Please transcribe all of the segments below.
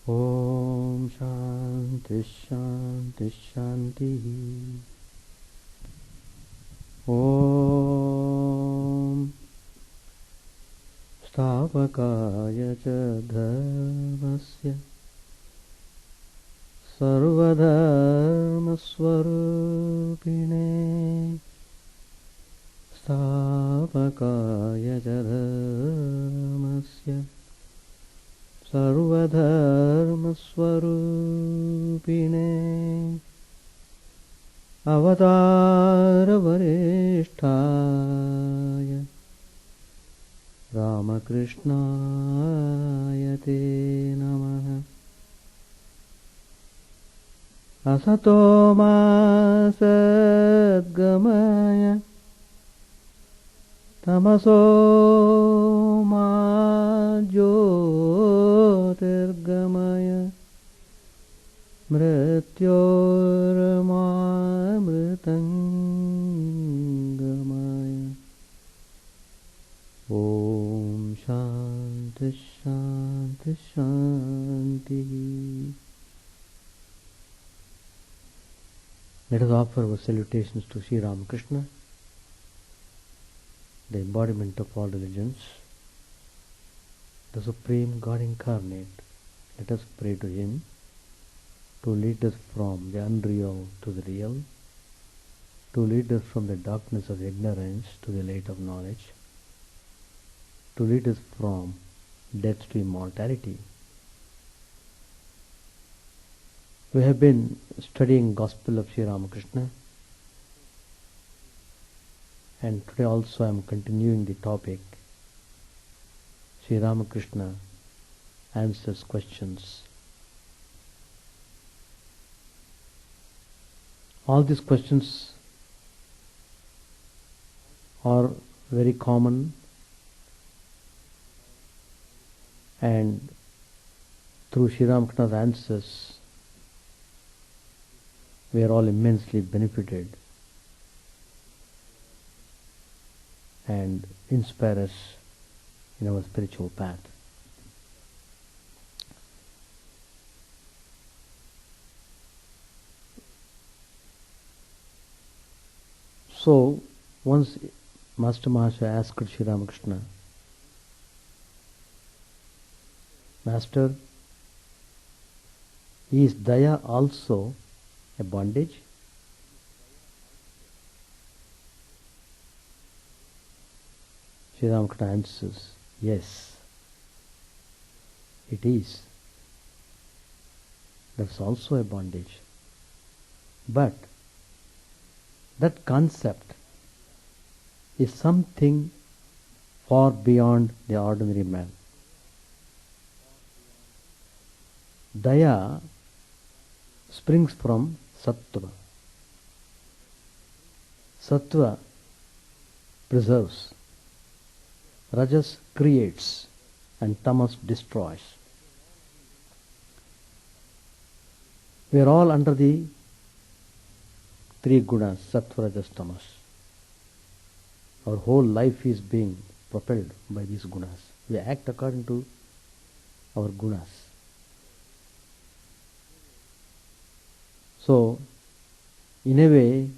Om Shanti Shanti Shanti. Om Stavakaya cha dharmasya sarvadharma swarupine Stavakaya cha dharmasya sarvadharma swarupine Avatara varishtaya Ramakrishna te namaha Asato ma sadgamaya Tamaso ma jyotirgamaya Mrityormamritangamaya Om Shanti Shanti Shanti. Let us offer our salutations to Sri Ramakrishna, the embodiment of all religions, the Supreme God Incarnate. Let us pray to Him to lead us from the unreal to the real, to lead us from the darkness of ignorance to the light of knowledge, to lead us from death to immortality. We have been studying Gospel of Sri Ramakrishna, and today also I am continuing the topic Sri Ramakrishna answers questions. All these questions are very common, and through Sri Ramakrishna's answers we are all immensely benefited and inspire us in our spiritual path. So, once Master Mahasaya asked Sri Ramakrishna, Master, is Daya also a bondage? Sri Ramakrishna answers, yes, it is. That's also a bondage. But that concept is something far beyond the ordinary man. Daya springs from Sattva. Sattva preserves, Rajas creates, and Tamas destroys. We are all under the three gunas, Sattva, Rajas, Tamas. Our whole life is being propelled by these gunas. We act according to our gunas. So, in a way,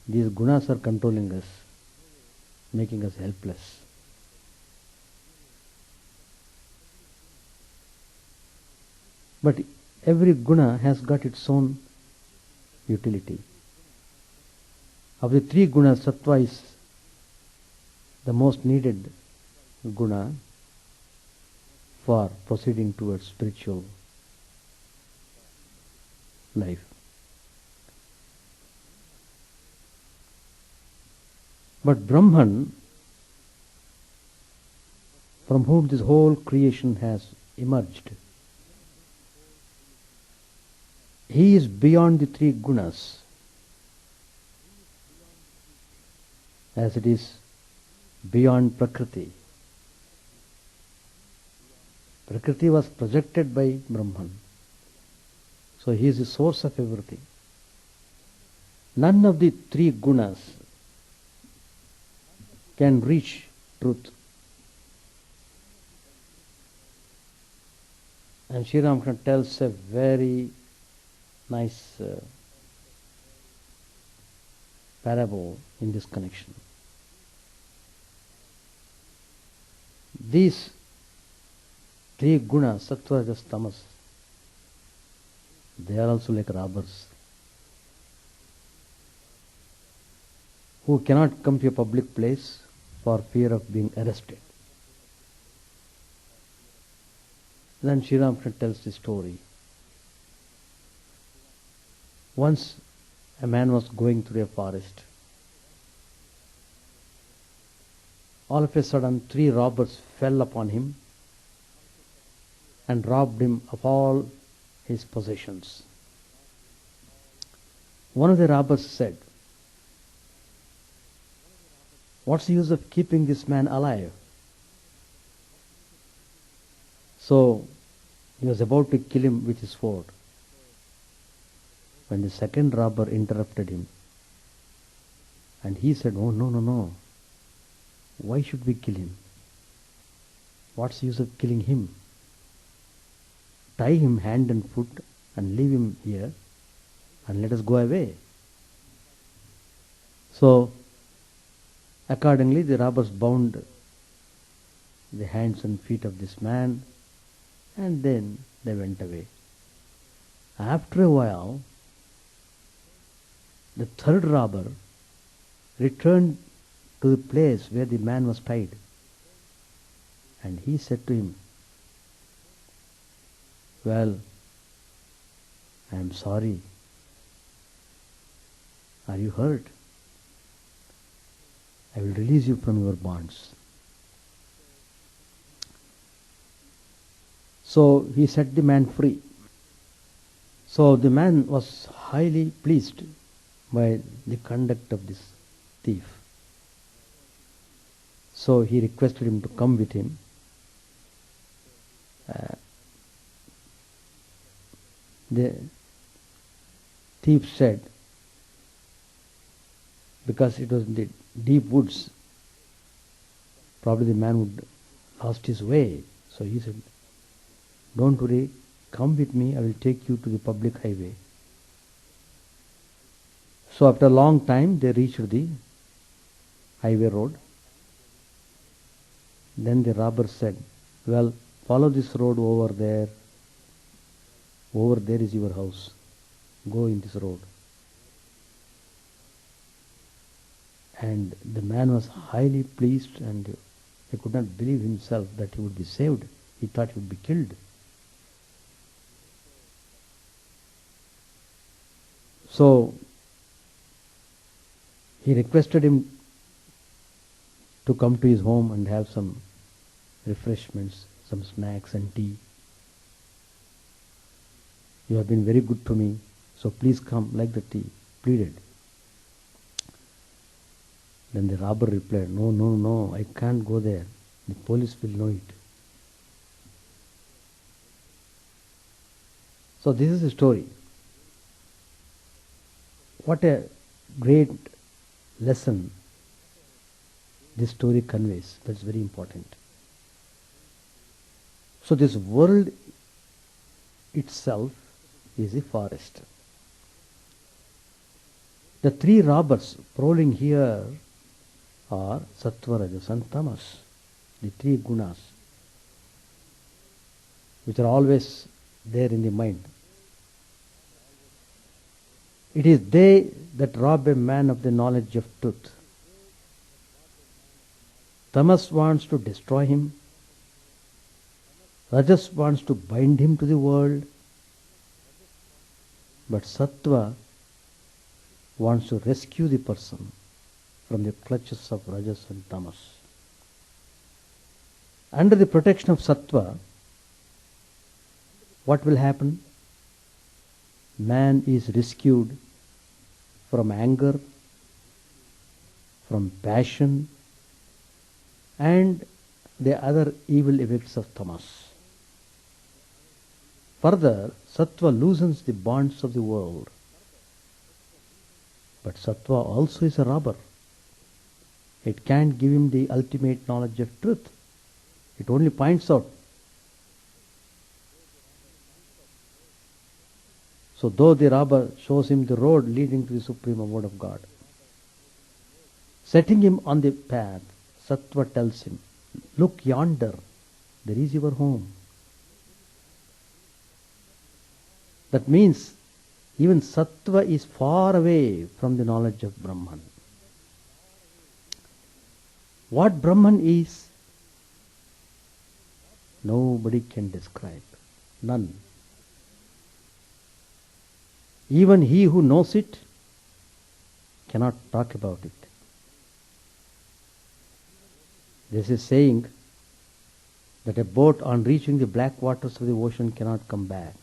these gunas are controlling us, making us helpless. But every guna has got its own utility. Of the three gunas, Sattva is the most needed guna for proceeding towards spiritual life. But Brahman, from whom this whole creation has emerged, he is beyond the three gunas, as it is beyond Prakriti. Prakriti was projected by Brahman, so he is the source of everything. None of the three gunas can reach truth. And Sri Ramakrishna tells a very nice parable in this connection. These three gunas, sattva, rajas, tamas, they are also like robbers who cannot come to a public place for fear of being arrested. Then Sri Ramakrishna tells the story. Once a man was going through a forest. All of a sudden, three robbers fell upon him and robbed him of all his possessions. One of the robbers said, "What's the use of keeping this man alive?" So he was about to kill him with his sword, when the second robber interrupted him, and he said, "Oh, no, no, no. Why should we kill him? What's the use of killing him? Tie him hand and foot and leave him here and let us go away." So accordingly the robbers bound the hands and feet of this man, and then they went away. After a while, the third robber returned to the place where the man was tied, and he said to him, "Well, I am sorry. Are you hurt? I will release you from your bonds." So he set the man free. So the man was highly pleased by the conduct of this thief. So he requested him to come with him. The thief said, because it was in the deep woods, probably the man would lost his way. So he said, "Don't worry, come with me, I will take you to the public highway." So after a long time they reached the highway road. Then the robber said, "Well, follow this road over there. Over there is your house. Go in this road." And the man was highly pleased, and he could not believe himself that he would be saved. He thought he would be killed. So he requested him to come to his home and have some refreshments, some snacks and tea. "You have been very good to me, so please come," like that he pleaded. Then the robber replied, "No, no, no, I can't go there. The police will know it." So this is the story. What a great lesson this story conveys. That's very important. So this world itself is a forest. The three robbers prowling here are sattva, rajas and tamas, the three gunas, which are always there in the mind. It is they that rob a man of the knowledge of truth. Tamas wants to destroy him. Rajas wants to bind him to the world. But sattva wants to rescue the person from the clutches of rajas and tamas. Under the protection of sattva, what will happen? Man is rescued from anger, from passion, and the other evil effects of tamas. Further, sattva loosens the bonds of the world. But sattva also is a robber. It can't give him the ultimate knowledge of truth. It only points out So though the robber shows him the road leading to the supreme abode of God, setting him on the path, Sattva tells him, look yonder, there is your home. That means even Sattva is far away from the knowledge of Brahman. What Brahman is, nobody can describe. None. Even he who knows it cannot talk about it. This is saying that a boat on reaching the black waters of the ocean cannot come back.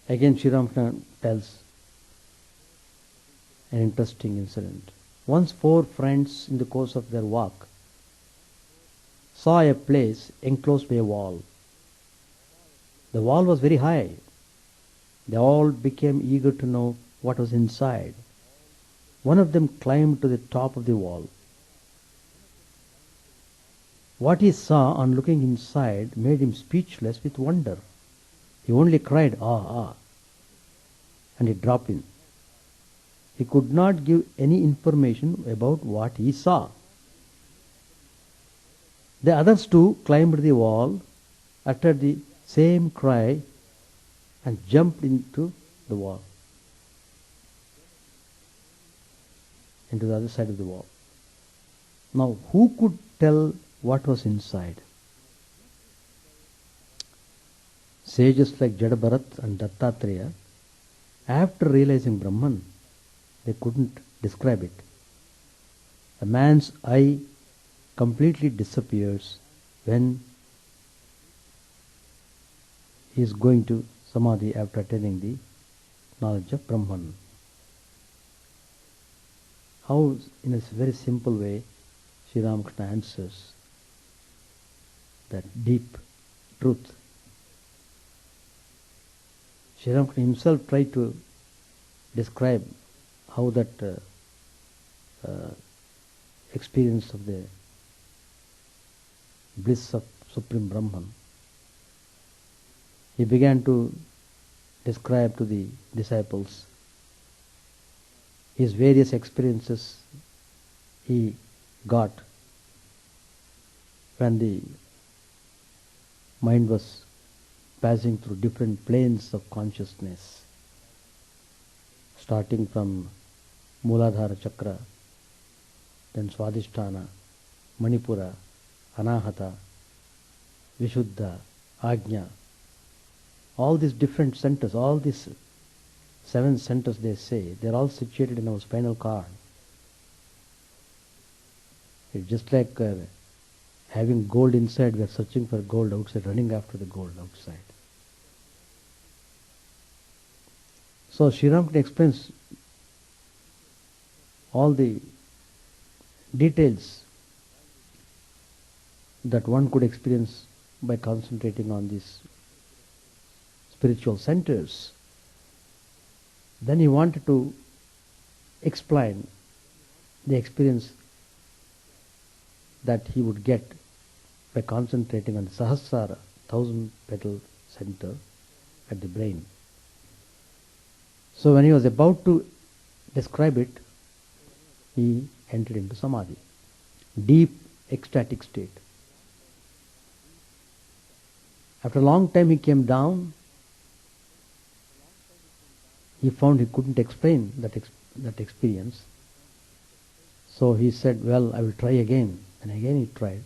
Again, Sri Ramakrishna tells an interesting incident. Once 4 friends in the course of their walk saw a place enclosed by a wall. The wall was very high. They all became eager to know what was inside. One of them climbed to the top of the wall. What he saw on looking inside made him speechless with wonder. He only cried, "Ah, ah," and he dropped in. He could not give any information about what he saw. The others too climbed the wall, uttered the same cry, and jumped into the wall, into the other side of the wall. Now, who could tell what was inside? Sages like Jadabharat and Dattatreya, after realizing Brahman, they couldn't describe it. A man's eye completely disappears when he is going to Samadhi after attaining the knowledge of Brahman. How, in a very simple way, Sri Ramakrishna answers that deep truth. Sri Ramakrishna himself tried to describe how that experience of the bliss of Supreme Brahman. He began to describe to the disciples his various experiences he got when the mind was passing through different planes of consciousness, starting from Mooladhara Chakra, then Swadhisthana, Manipura, Anahata, Vishuddha, Ajna. All these different centers, all these 7 centers they say, they are all situated in our spinal cord. It's just like having gold inside, we are searching for gold outside, running after the gold outside. So Sri Ramakrishna explains all the details that one could experience by concentrating on these spiritual centers. Then he wanted to explain the experience that he would get by concentrating on the Sahasrara, 1000-petal center at the brain. So when he was about to describe it, he entered into Samadhi, deep ecstatic state. After a long time he came down. He found he couldn't explain that experience. So he said, well, I will try again. And again he tried.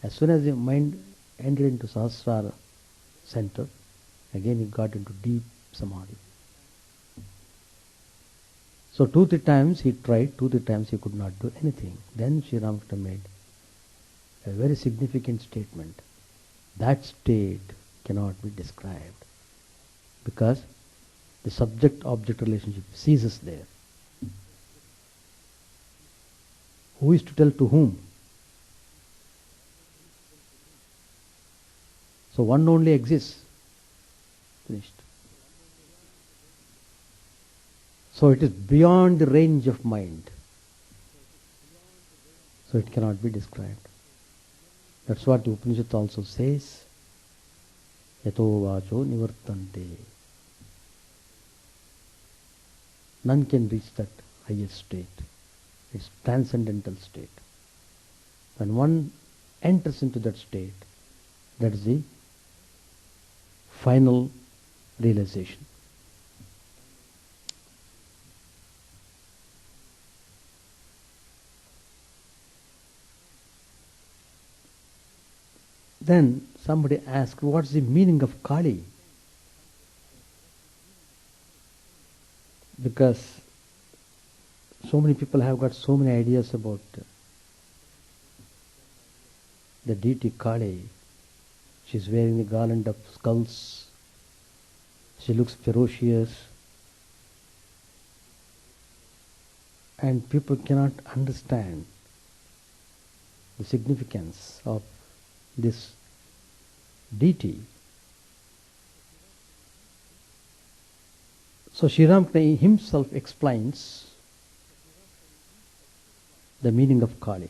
As soon as the mind entered into Sahasrara center, again he got into deep Samadhi. So 2-3 times he tried, 2-3 times he could not do anything. Then Sri Ramakrishna made a very significant statement. That state cannot be described because the subject-object relationship ceases there. Who is to tell to whom? So one only exists. Finished. So it is beyond the range of mind. So it cannot be described. That's what the Upanishad also says. Yato vacho nivartante. None can reach that highest state. It's transcendental state. When one enters into that state, that is the final realization. Then somebody asked, what's the meaning of Kali? Because so many people have got so many ideas about the deity Kali. She's wearing the garland of skulls. She looks ferocious. And people cannot understand the significance of this deity. So Sri Ramakrishna himself explains the meaning of Kali.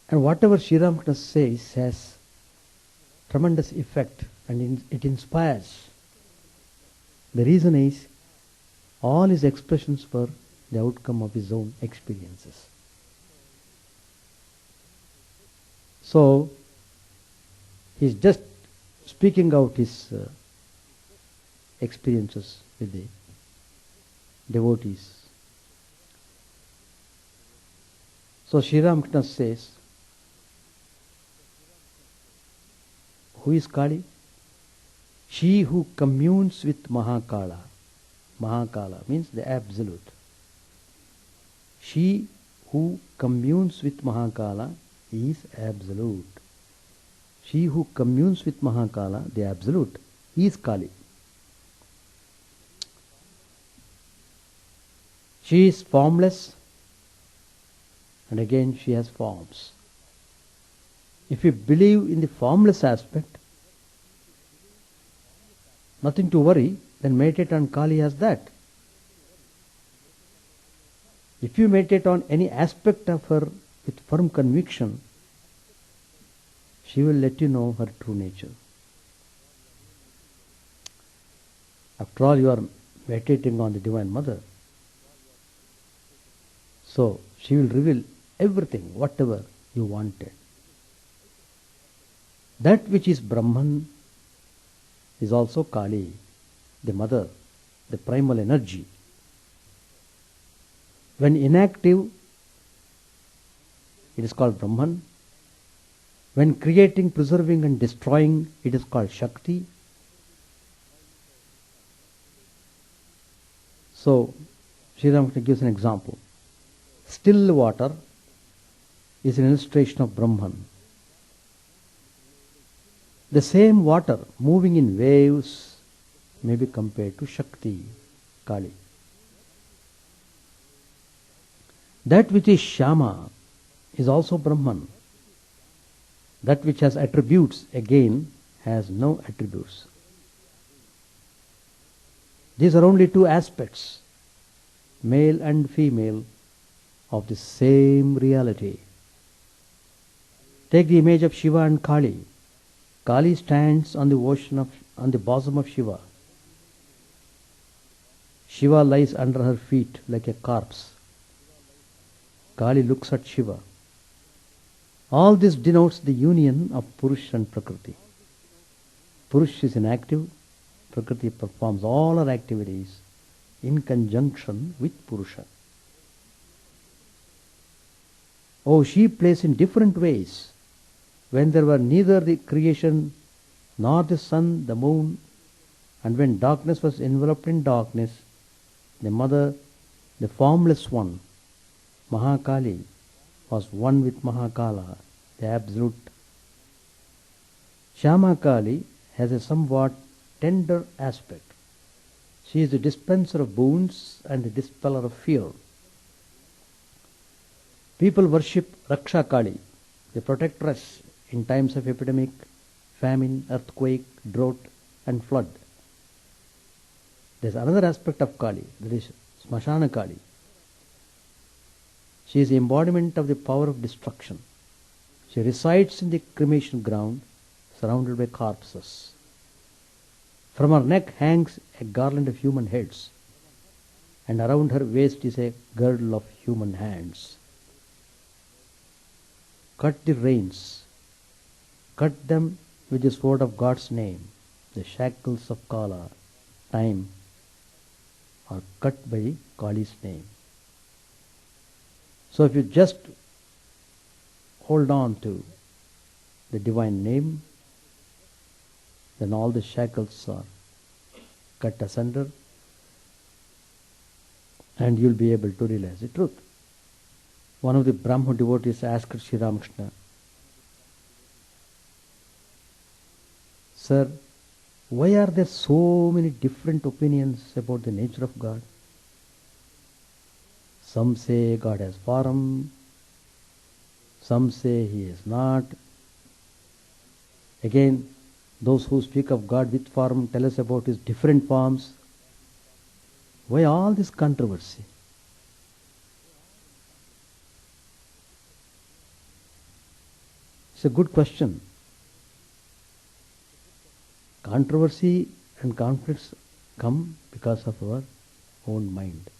And whatever Sri Ramakrishna says has tremendous effect and it inspires. The reason is all his expressions were the outcome of his own experiences. So he's just speaking out his experiences with the devotees. So Sri Ramakrishna says, who is Kali? She who communes with Mahakala. Mahakala means the Absolute. She who communes with Mahakala is Absolute. She who communes with Mahakala, the Absolute, is Kali. She is formless, and again she has forms. If you believe in the formless aspect, nothing to worry, then meditate on Kali as that. If you meditate on any aspect of her with firm conviction, she will let you know her true nature. After all, you are meditating on the Divine Mother. So she will reveal everything, whatever you wanted. That which is Brahman is also Kali, the mother, the primal energy. When inactive, it is called Brahman. When creating, preserving and destroying, it is called Shakti. So Sri Ramakrishna gives an example. Still water is an illustration of Brahman. The same water moving in waves may be compared to Shakti, Kali. That which is Shama is also Brahman. That which has attributes, again, has no attributes. These are only two aspects, male and female, of the same reality. Take the image of Shiva and Kali. Kali stands on the bosom of Shiva. Shiva lies under her feet like a corpse. Kali looks at Shiva. All this denotes the union of Purush and Prakriti. Purush is inactive. Prakriti performs all her activities in conjunction with Purusha. Oh, she plays in different ways. When there were neither the creation nor the sun, the moon, and when darkness was enveloped in darkness, the mother, the formless one, Mahakali, was one with Mahakala, the Absolute. Shama Kali has a somewhat tender aspect. She is the dispenser of boons and the dispeller of fear. People worship Raksha Kali, the protectress in times of epidemic, famine, earthquake, drought and flood. There is another aspect of Kali, that is Smashana Kali. She is the embodiment of the power of destruction. She resides in the cremation ground, surrounded by corpses. From her neck hangs a garland of human heads, and around her waist is a girdle of human hands. Cut the reins, cut them with the sword of God's name. The shackles of Kala, time, are cut by Kali's name. So if you just hold on to the divine name, then all the shackles are cut asunder and you'll be able to realize the truth. One of the Brahma devotees asked Sri Ramakrishna, "Sir, why are there so many different opinions about the nature of God? Some say God has form, some say He is not. Again, those who speak of God with form tell us about His different forms. Why all this controversy?" It's a good question. Controversy and conflicts come because of our own mind.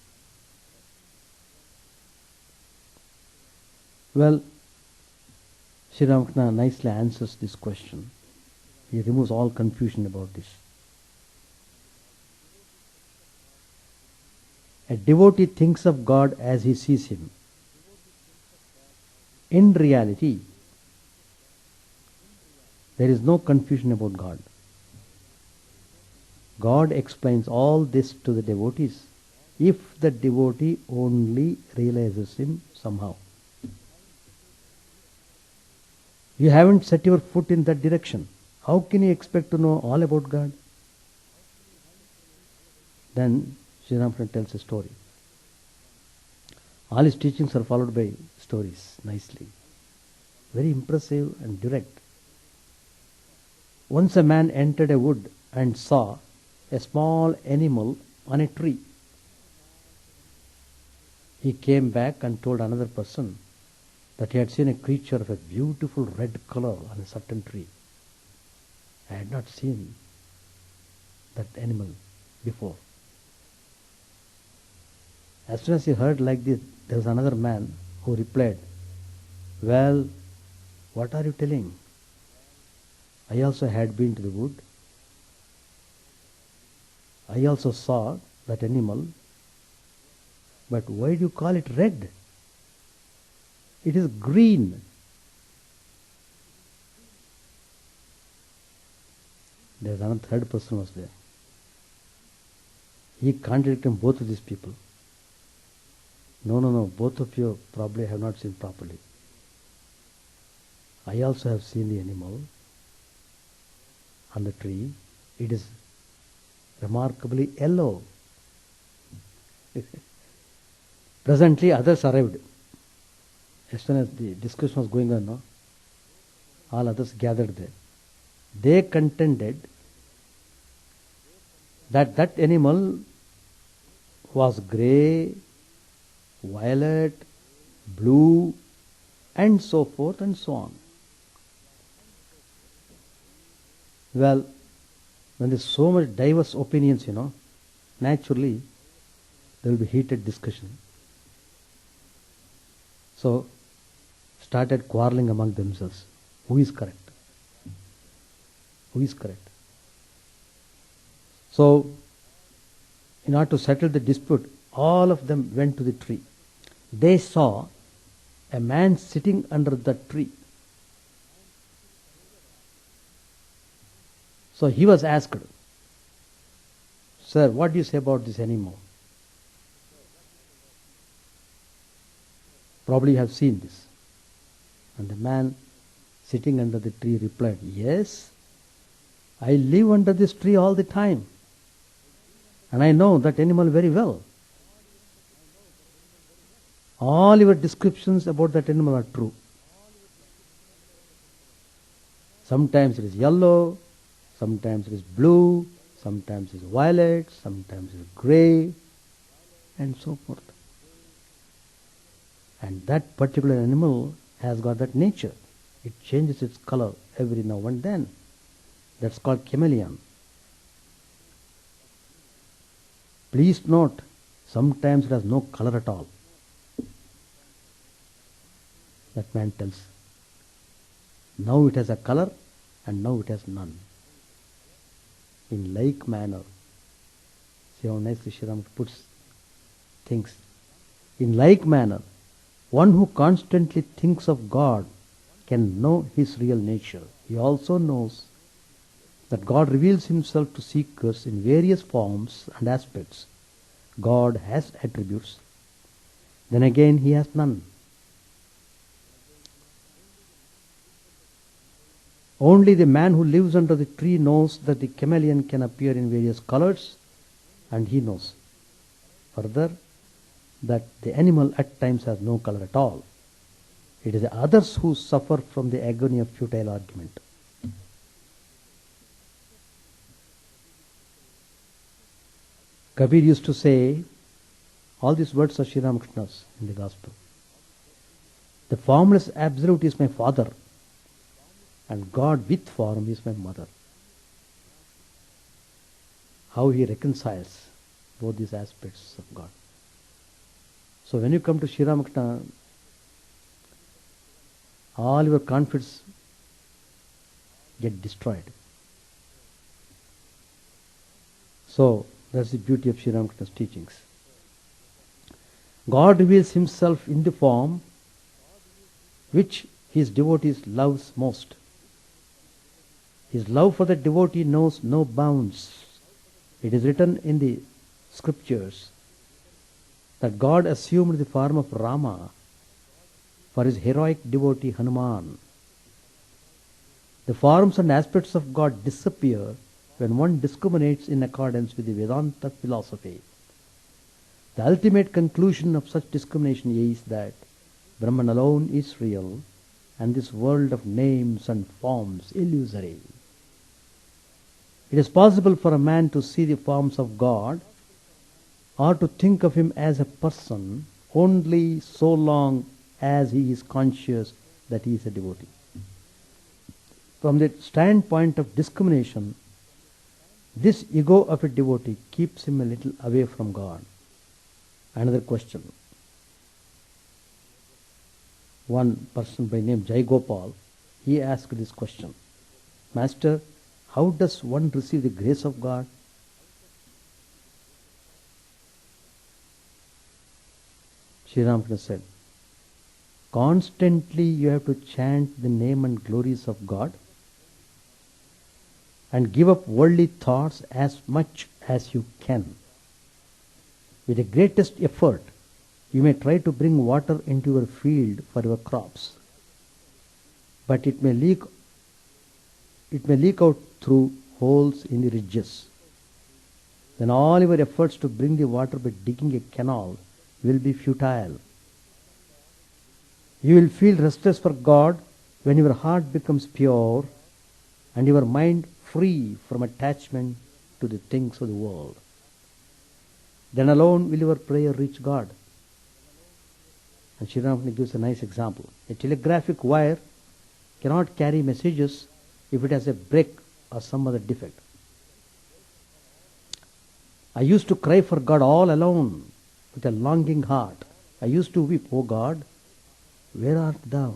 Well, Sri Ramakrishna nicely answers this question. He removes all confusion about this. A devotee thinks of God as he sees Him. In reality, there is no confusion about God. God explains all this to the devotees if the devotee only realizes Him somehow. You haven't set your foot in that direction. How can you expect to know all about God? Then Sri Ramakrishna tells a story. All his teachings are followed by stories, nicely. Very impressive and direct. Once a man entered a wood and saw a small animal on a tree. He came back and told another person that he had seen a creature of a beautiful red color on a certain tree. I had not seen that animal before. As soon as he heard like this, there was another man who replied, "Well, what are you telling? I also had been to the wood. I also saw that animal. But why do you call it red? It is green." There was another third person was there. He contradicted both of these people. No, both of you probably have not seen properly. I also have seen the animal on the tree. It is remarkably yellow. Presently others arrived. As soon as the discussion was going on, all others gathered there. They contended that that animal was grey, violet, blue, and so forth and so on. Well, when there is so much diverse opinions, naturally there will be heated discussion. So, started quarreling among themselves. Who is correct? Who is correct? So, in order to settle the dispute, all of them went to the tree. They saw a man sitting under the tree. So he was asked, "Sir, what do you say about this animal?" Probably you have seen this. And the man sitting under the tree replied, "Yes, I live under this tree all the time. And I know that animal very well. All your descriptions about that animal are true. Sometimes it is yellow, sometimes it is blue, sometimes it is violet, sometimes it is grey, and so forth. And that particular animal has got that nature. It changes its color every now and then. That's called chameleon. Please note, sometimes it has no color at all. That man tells. Now it has a color and now it has none. In like manner, see how nicely Sri Ram puts things. In like manner, one who constantly thinks of God can know his real nature. He also knows that God reveals himself to seekers in various forms and aspects. God has attributes, then again he has none. Only the man who lives under the tree knows that the chameleon can appear in various colors, and he knows further that the animal at times has no color at all. It is the others who suffer from the agony of futile argument. Kabir used to say, all these words are Sri Ramakrishna's in the gospel. The formless absolute is my father, and God with form is my mother. How he reconciles both these aspects of God. So when you come to Sri Ramakrishna, all your conflicts get destroyed. So that's the beauty of Sri Ramakrishna's teachings. God reveals himself in the form which his devotees loves most. His love for the devotee knows no bounds. It is written in the scriptures that God assumed the form of Rama for his heroic devotee Hanuman. The forms and aspects of God disappear when one discriminates in accordance with the Vedanta philosophy. The ultimate conclusion of such discrimination is that Brahman alone is real and this world of names and forms illusory. It is possible for a man to see the forms of God or to think of him as a person only so long as he is conscious that he is a devotee. From the standpoint of discrimination, this ego of a devotee keeps him a little away from God. Another question. One person by name Jai Gopal, he asked this question. Master, how does one receive the grace of God? Sri Ramakrishna said, constantly you have to chant the name and glories of God and give up worldly thoughts as much as you can. With the greatest effort, you may try to bring water into your field for your crops, but it may leak out through holes in the ridges. Then all your efforts to bring the water by digging a canal will be futile. You will feel restless for God when your heart becomes pure and your mind free from attachment to the things of the world. Then alone will your prayer reach God. And Sri Ramakrishna gives a nice example. A telegraphic wire cannot carry messages if it has a break or some other defect. I used to cry for God all alone with a longing heart. I used to weep, O God, where art thou?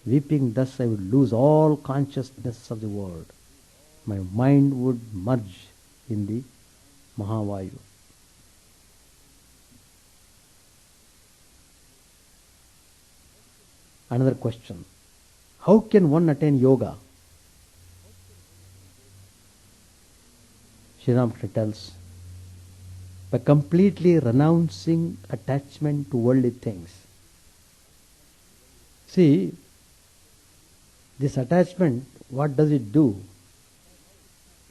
Weeping thus I would lose all consciousness of the world. My mind would merge in the Mahavayu. Another question. How can one attain yoga? Sri Ramakrishna tells, by completely renouncing attachment to worldly things. See, this attachment, what does it do?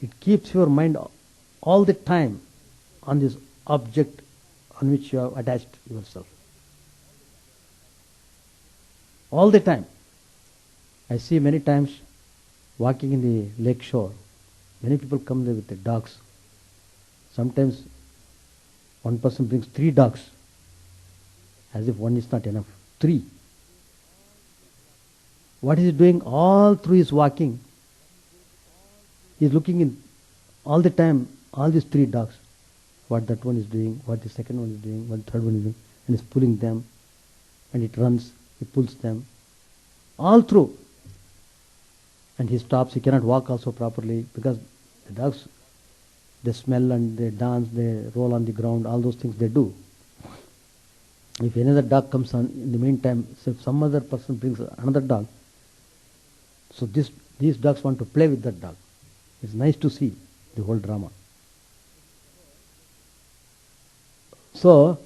It keeps your mind all the time on this object on which you have attached yourself. All the time. I see many times walking in the lake shore, many people come there with their dogs. Sometimes one person brings 3 dogs as if one is not enough. 3. What is he doing? All through his walking, he is looking in all the time, all these 3 dogs. What that one is doing, what the second one is doing, what the third one is doing, and he's pulling them, and it runs, he pulls them, all through. And he stops, he cannot walk also properly, because the dogs, they smell and they dance, they roll on the ground, all those things they do. If another dog comes on, in the meantime, so if some other person brings another dog, so these dogs want to play with that dog. It's nice to see the whole drama. So,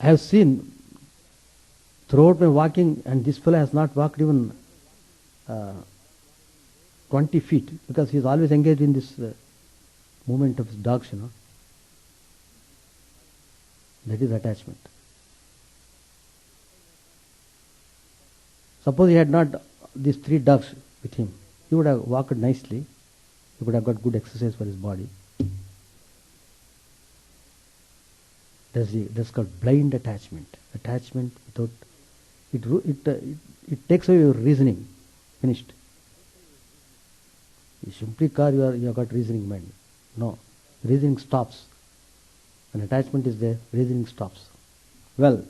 I have seen throughout my walking, and this fellow has not walked even 20 feet, because he is always engaged in this movement of his dogs, That is attachment. Suppose he had not these 3 dogs with him, he would have walked nicely, he would have got good exercise for his body. That's called blind attachment. Attachment without it takes away your reasoning. Finished. You simply you have got reasoning mind. No, reasoning stops. When attachment is there, reasoning stops. Well,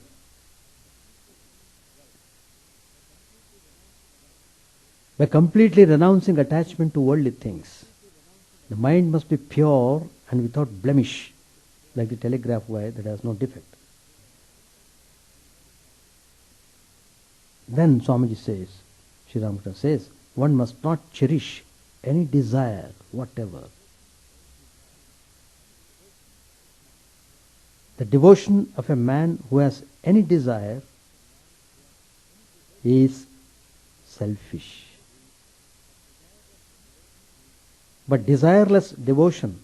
by completely renouncing attachment to worldly things, the mind must be pure and without blemish, like the telegraph wire that has no defect. Then Swamiji says, Sri Ramakrishna says, one must not cherish any desire whatever. The devotion of a man who has any desire is selfish. But desireless devotion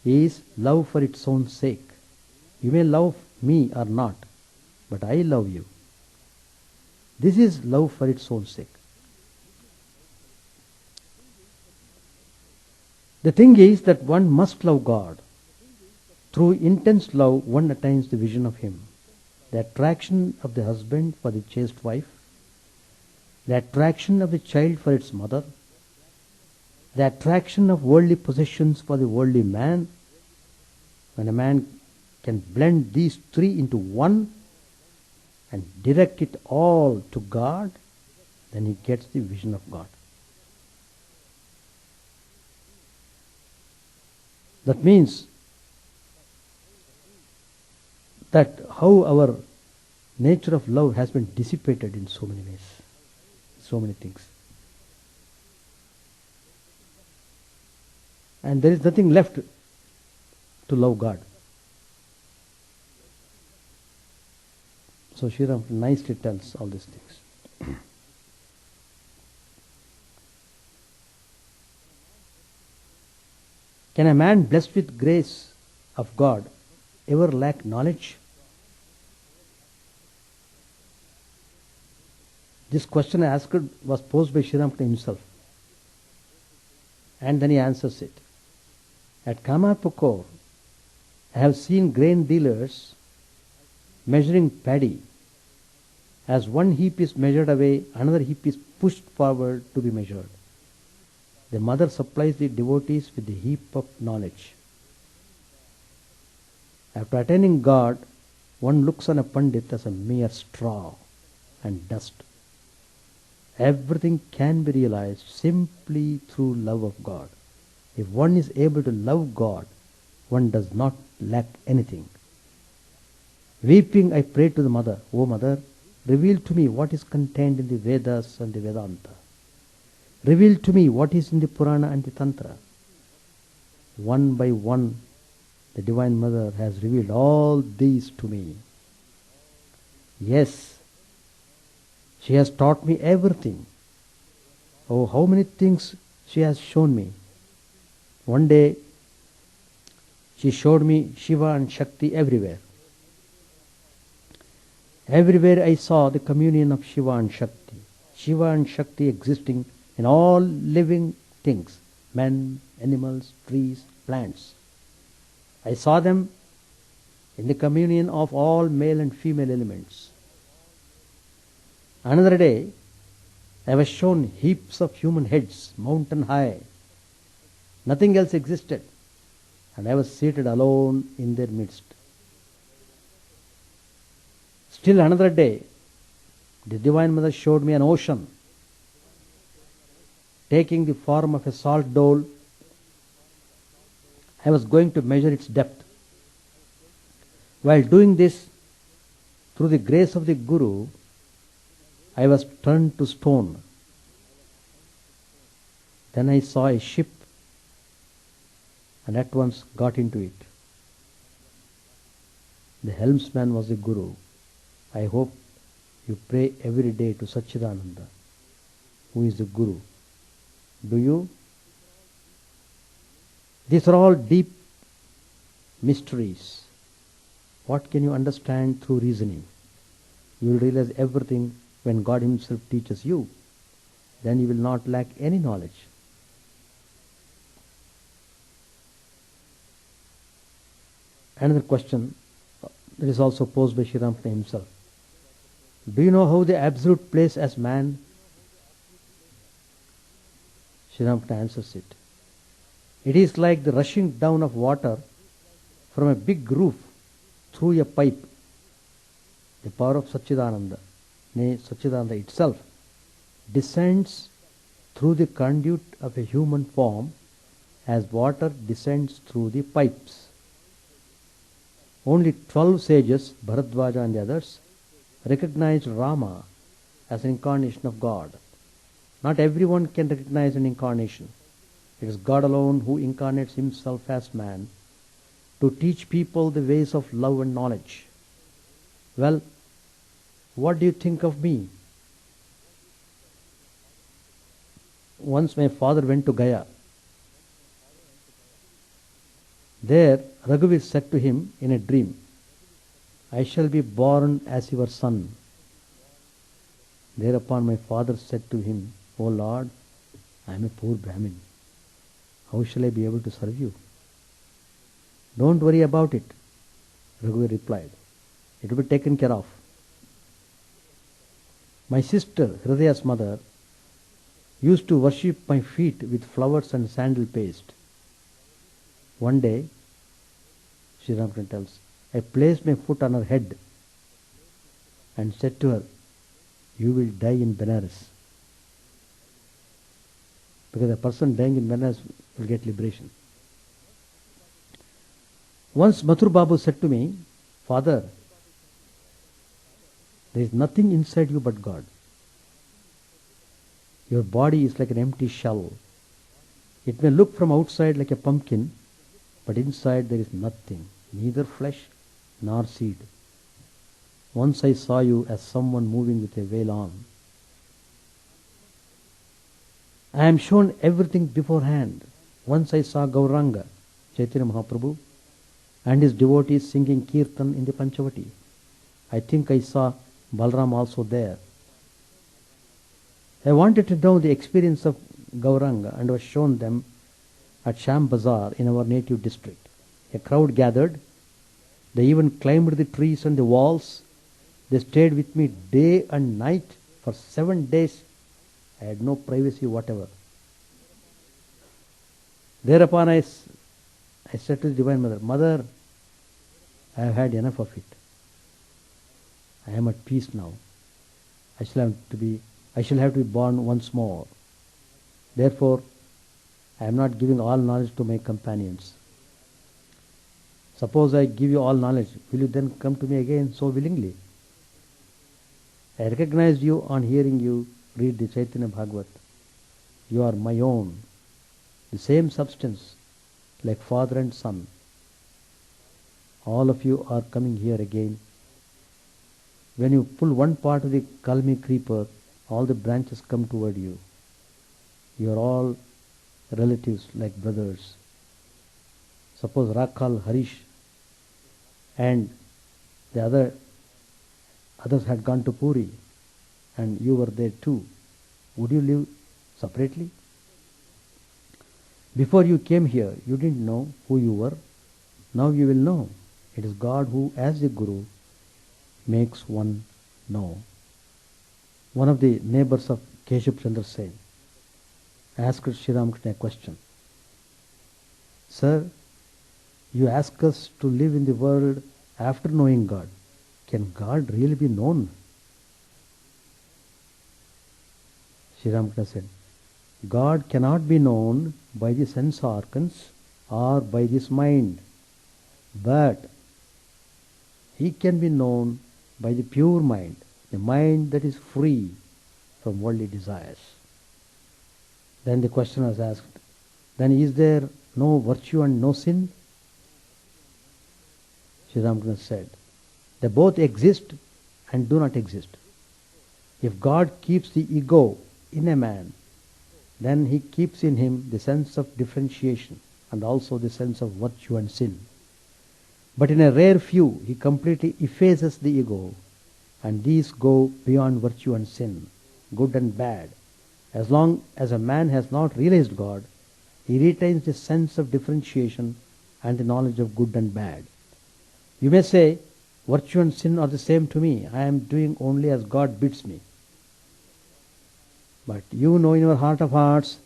is love for its own sake. You may love me or not, but I love you. This is love for its own sake. The thing is that one must love God. Through intense love, one attains the vision of Him. The attraction of the husband for the chaste wife, the attraction of the child for its mother, the attraction of worldly possessions for the worldly man. When a man can blend these 3 into one and direct it all to God, then he gets the vision of God. That means that how our nature of love has been dissipated in so many ways, so many things. And there is nothing left to love God. So Sri Ram nicely tells all these things. Can a man blessed with grace of God ever lack knowledge? This question asked was posed by Sri Ram himself. And then he answers it. At Kamarpukur, I have seen grain dealers measuring paddy. As one heap is measured away, another heap is pushed forward to be measured. The mother supplies the devotees with the heap of knowledge. After attaining God, one looks on a Pandit as a mere straw and dust. Everything can be realized simply through love of God. If one is able to love God, one does not lack anything. Weeping, I prayed to the mother, O mother, reveal to me what is contained in the Vedas and the Vedanta. Reveal to me what is in the Purana and the Tantra. One by one, the Divine Mother has revealed all these to me. Yes, she has taught me everything. Oh, how many things she has shown me. One day, she showed me Shiva and Shakti everywhere. Everywhere I saw the communion of Shiva and Shakti. Shiva and Shakti existing in all living things, men, animals, trees, plants. I saw them in the communion of all male and female elements. Another day, I was shown heaps of human heads, mountain high. Nothing else existed, and I was seated alone in their midst. Still another day, the Divine Mother showed me an ocean, taking the form of a salt dole. I was going to measure its depth. While doing this, through the grace of the Guru, I was turned to stone. Then I saw a ship and at once got into it. The helmsman was the Guru. I hope you pray every day to Sachidananda, who is the Guru. Do you? These are all deep mysteries. What can you understand through reasoning? You will realize everything when God Himself teaches you. Then you will not lack any knowledge. Another question that is also posed by Sri Ramakrishna himself. Do you know how the Absolute plays as man? Sri Ramakrishna answers it. It is like the rushing down of water from a big roof through a pipe. The power of Sachidananda, nay, Sachidananda itself, descends through the conduit of a human form as water descends through the pipes. Only 12 sages, Bharadwaja and the others, recognized Rama as an incarnation of God. Not everyone can recognize an incarnation. It is God alone who incarnates Himself as man to teach people the ways of love and knowledge. Well, what do you think of me? Once my father went to Gaya. There, Raghuveer said to him in a dream, I shall be born as your son. Thereupon my father said to him, O Lord, I am a poor Brahmin. How shall I be able to serve you? Don't worry about it, Raghuveer replied. It will be taken care of. My sister, Hridaya's mother, used to worship my feet with flowers and sandal paste. One day, Sri Ramakrishna tells, I placed my foot on her head and said to her, you will die in Benares. Because a person dying in Benares will get liberation. Once Mathur Babu said to me, Father, there is nothing inside you but God. Your body is like an empty shell. It may look from outside like a pumpkin, but inside there is nothing, neither flesh nor seed. Once I saw you as someone moving with a veil on. I am shown everything beforehand. Once I saw Gauranga, Chaitanya Mahaprabhu, and his devotees singing Kirtan in the Panchavati. I think I saw Balram also there. I wanted to know the experience of Gauranga and was shown them at Sham Bazaar in our native district. A crowd gathered. They even climbed the trees and the walls. They stayed with me day and night for 7 days. I had no privacy whatever. Thereupon I said to the Divine Mother, Mother, I have had enough of it. I am at peace now. I shall have to be born once more. Therefore, I am not giving all knowledge to my companions. Suppose I give you all knowledge, will you then come to me again so willingly? I recognized you on hearing you read the Chaitanya Bhagavat. You are my own, the same substance, like father and son. All of you are coming here again. When you pull one part of the Kalmi creeper, all the branches come toward you. You are all relatives like brothers. Suppose Rakhal, Harish and the others had gone to Puri and you were there too. Would you live separately? Before you came here, you didn't know who you were. Now you will know. It is God who, as the Guru, makes one know. One of the neighbors of Keshav Chandra Sen asked Sri Ramakrishna a question. Sir, you ask us to live in the world after knowing God. Can God really be known? Sri Ramakrishna said, God cannot be known by the sense organs or by this mind, but He can be known by the pure mind, the mind that is free from worldly desires. Then the question was asked, then is there no virtue and no sin? Sri Ramakrishna said, they both exist and do not exist. If God keeps the ego in a man, then He keeps in him the sense of differentiation and also the sense of virtue and sin. But in a rare few, He completely effaces the ego, and these go beyond virtue and sin, good and bad. As long as a man has not realized God, he retains the sense of differentiation and the knowledge of good and bad. You may say, virtue and sin are the same to me. I am doing only as God bids me. But you know in your heart of hearts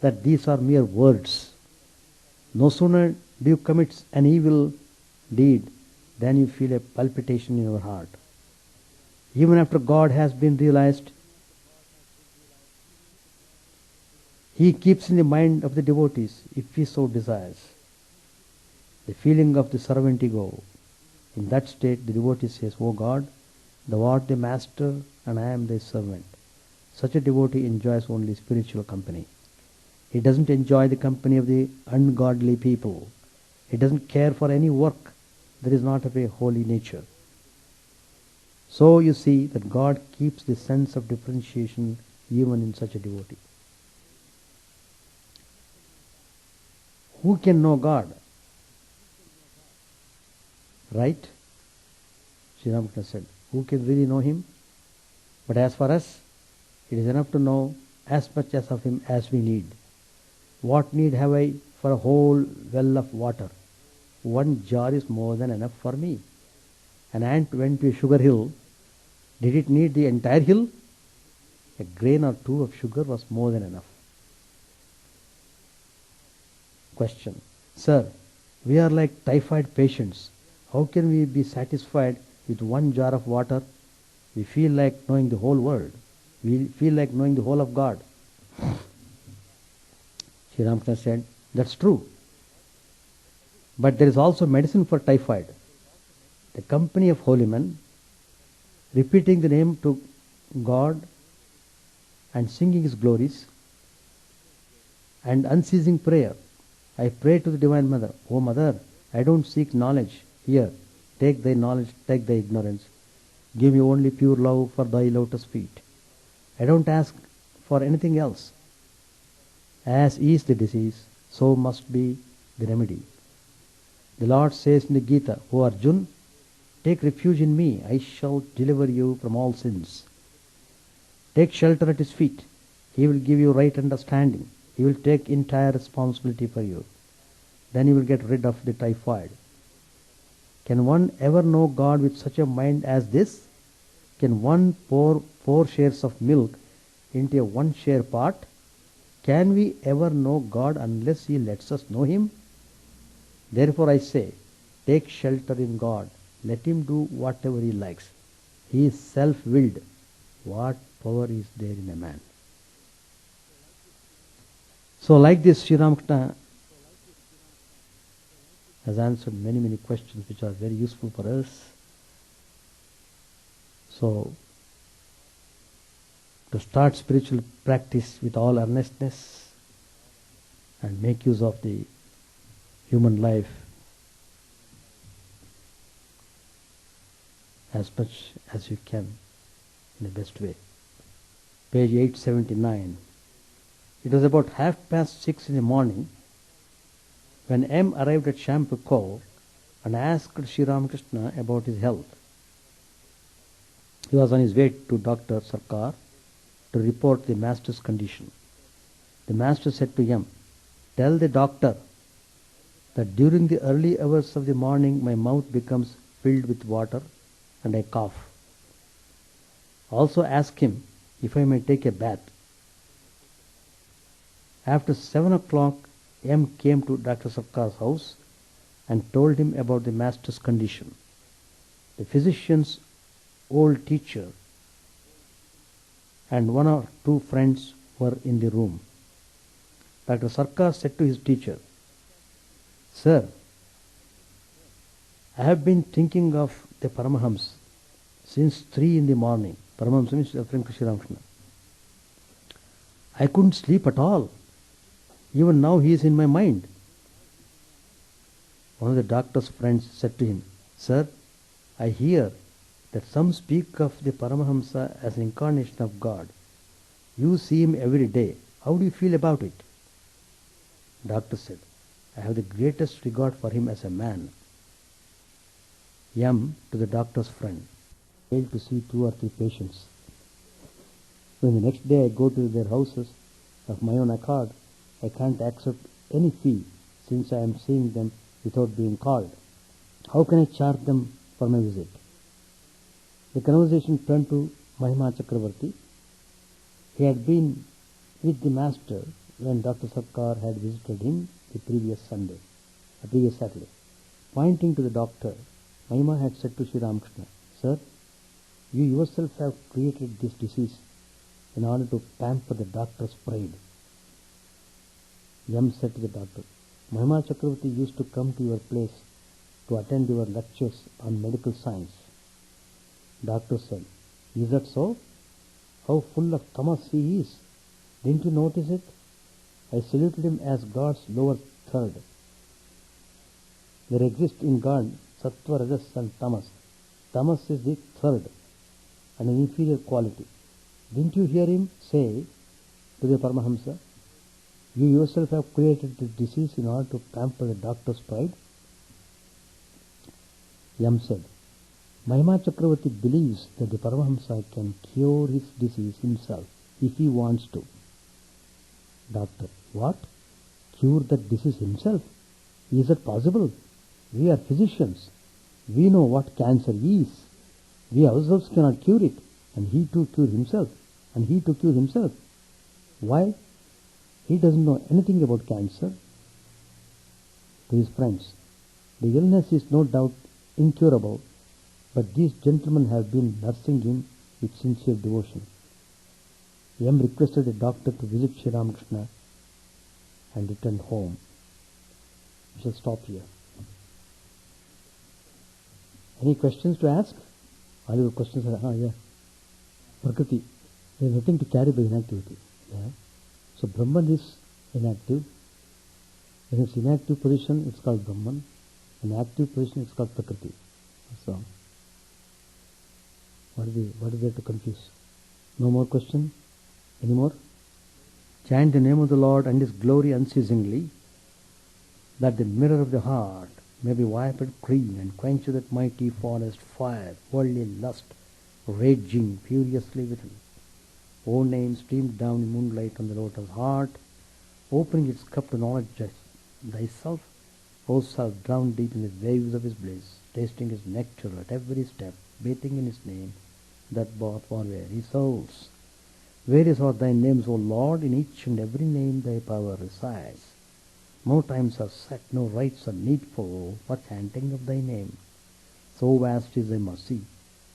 that these are mere words. No sooner do you commit an evil deed than you feel a palpitation in your heart. Even after God has been realized, He keeps in the mind of the devotees, if he so desires, the feeling of the servant ego. In that state, the devotee says, O God, thou art the master and I am thy servant. Such a devotee enjoys only spiritual company. He doesn't enjoy the company of the ungodly people. He doesn't care for any work that is not of a holy nature. So you see that God keeps the sense of differentiation even in such a devotee. Who can know God? Right? Sri Ramakrishna said, who can really know Him? But as for us, it is enough to know as much as of Him as we need. What need have I for a whole well of water? One jar is more than enough for me. An ant went to a sugar hill. Did it need the entire hill? A grain or two of sugar was more than enough. Question. Sir, we are like typhoid patients. How can we be satisfied with one jar of water? We feel like knowing the whole world. We feel like knowing the whole of God. Sri Ramakrishna said, that's true. But there is also medicine for typhoid. The company of holy men, repeating the name to God and singing His glories, and unceasing prayer. I pray to the Divine Mother, O Mother, I don't seek knowledge. Here, take thy knowledge, take thy ignorance. Give me only pure love for thy lotus feet. I don't ask for anything else. As is the disease, so must be the remedy. The Lord says in the Gita, O Arjun, take refuge in me, I shall deliver you from all sins. Take shelter at His feet. He will give you right understanding. He will take entire responsibility for you. Then you will get rid of the typhoid. Can one ever know God with such a mind as this? Can one pour 4 shares of milk into a 1 share pot? Can we ever know God unless He lets us know Him? Therefore I say, take shelter in God. Let Him do whatever He likes. He is self-willed. What power is there in a man? So like this, Sri Ramakrishna has answered many questions which are very useful for us. So, to start spiritual practice with all earnestness and make use of the human life as much as you can in the best way. Page 879. It was about 6:30 in the morning when M arrived at Shampoo and asked Sri Ramakrishna about his health. He was on his way to Dr. Sarkar to report the master's condition. The master said to M, tell the doctor that during the early hours of the morning my mouth becomes filled with water and I cough. Also ask him if I may take a bath. After 7 o'clock, M came to Dr. Sarkar's house and told him about the master's condition. The physician's old teacher and one or two friends were in the room. Dr. Sarkar said to his teacher, "Sir, I have been thinking of the Paramahams since 3 in the morning." Paramahamsa means referring to Sri Ramakrishna. "I couldn't sleep at all. Even now he is in my mind." One of the doctor's friends said to him, "Sir, I hear that some speak of the Paramahamsa as an incarnation of God. You see him every day. How do you feel about it?" Doctor said, "I have the greatest regard for him as a man." M to the doctor's friend, failed to see 2 or 3 patients. When the next day I go to their houses of my own accord, I can't accept any fee since I am seeing them without being called. How can I charge them for my visit? The conversation turned to Mahima Chakravarti. He had been with the master when Dr. Sarkar had visited him the previous Saturday. Pointing to the doctor, Mahima had said to Sri Ramakrishna, "Sir, you yourself have created this disease in order to pamper the doctor's pride." Yam said to the doctor, "Mahima Chakravarti used to come to your place to attend your lectures on medical science." Doctor said, "Is that so? How full of tamas he is. Didn't you notice it? I saluted him as God's lower third. There exists in God sattva, rajas and tamas. Tamas is the third and an inferior quality. Didn't you hear him say to the Paramahamsa, 'You yourself have created this disease in order to pamper the doctor's pride'?" Yam said, "Mahima Chakravarti believes that the Paramahamsa can cure his disease himself if he wants to." Doctor, "What? Cure that disease himself? Is that possible? We are physicians. We know what cancer is. We ourselves cannot cure it. And he too cure himself. Why? He doesn't know anything about cancer." To his friends, "The illness is no doubt incurable, but these gentlemen have been nursing him with sincere devotion." M requested the doctor to visit Sri Ramakrishna and returned home. We shall stop here. Any questions to ask? All your questions are, yeah. Prakriti. There is nothing to carry by inactivity. Yeah. So Brahman is inactive. In its inactive position, it's called Brahman. In active position, it's called Prakriti. So, what is there to confuse? No more question? Any more? Chant the name of the Lord and His glory unceasingly, that the mirror of the heart may be wiped clean and quench that mighty forest fire, worldly lust, raging furiously within. O name streamed down in moonlight on the lotus heart, opening its cup to knowledge thyself, O self drowned deep in the waves of His bliss, tasting His nectar at every step, bathing in His name, that brought for weary souls. Various are thy names, O Lord, in each and every name thy power resides. No times are set, no rites are needful for chanting of thy name. So vast is thy mercy,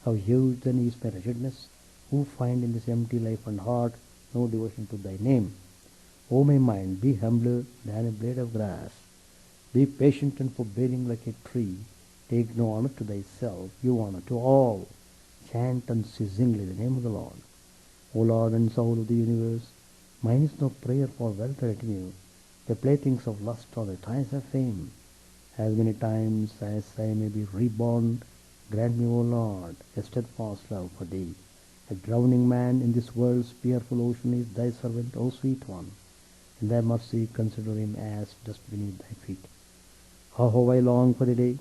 how huge then is my wretchedness, who find in this empty life and heart no devotion to thy name. O my mind, be humbler than a blade of grass. Be patient and forbearing like a tree. Take no honor to thyself, give honor to all. Chant unceasingly the name of the Lord. O Lord and soul of the universe, mine is no prayer for wealth or retinue, the playthings of lust or the ties of fame. As many times as I may be reborn, grant me, O Lord, a steadfast love for thee. A drowning man in this world's fearful ocean is thy servant, O sweet one. In thy mercy consider him as dust beneath thy feet. How I long for the day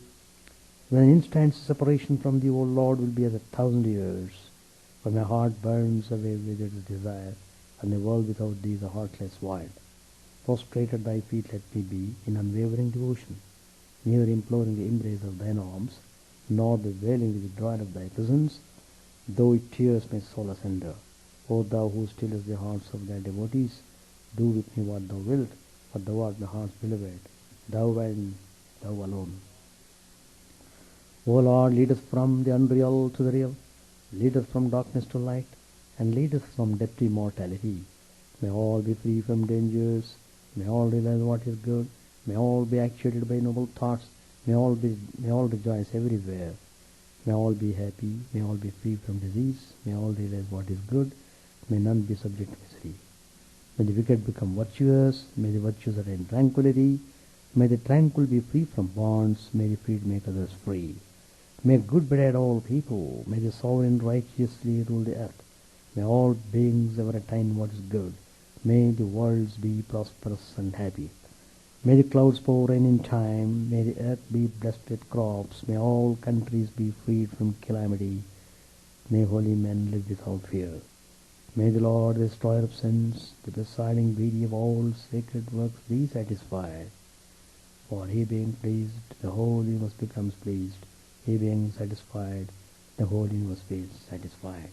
when an instant's separation from thee, O Lord, will be as 1,000 years. For my heart burns away with its desire, and the world without thee is a heartless void. Prostrate at thy feet let me be in unwavering devotion, neither imploring the embrace of thine arms, nor bewailing the withdrawal of thy presence, though it tears my soul asunder. O thou who stillest the hearts of thy devotees, do with me what thou wilt, for thou art my heart's beloved, thou and thou alone. O Lord, lead us from the unreal to the real, lead us from darkness to light, and lead us from death to immortality. May all be free from dangers, may all realize what is good, may all be actuated by noble thoughts, may all rejoice everywhere, may all be happy, may all be free from disease, may all realize what is good, may none be subject to misery. May the wicked become virtuous, may the virtuous attain tranquility, may the tranquil be free from bonds, may the freed make others free. May good betide all people, may the sovereign righteously rule the earth, may all beings ever attain what is good, may the worlds be prosperous and happy. May the clouds pour rain in time, may the earth be blessed with crops, may all countries be freed from calamity, may holy men live without fear. May the Lord, the destroyer of sins, the presiding deity of all sacred works, be satisfied. For he being pleased, the whole universe becomes pleased. He being satisfied, the whole universe is satisfied.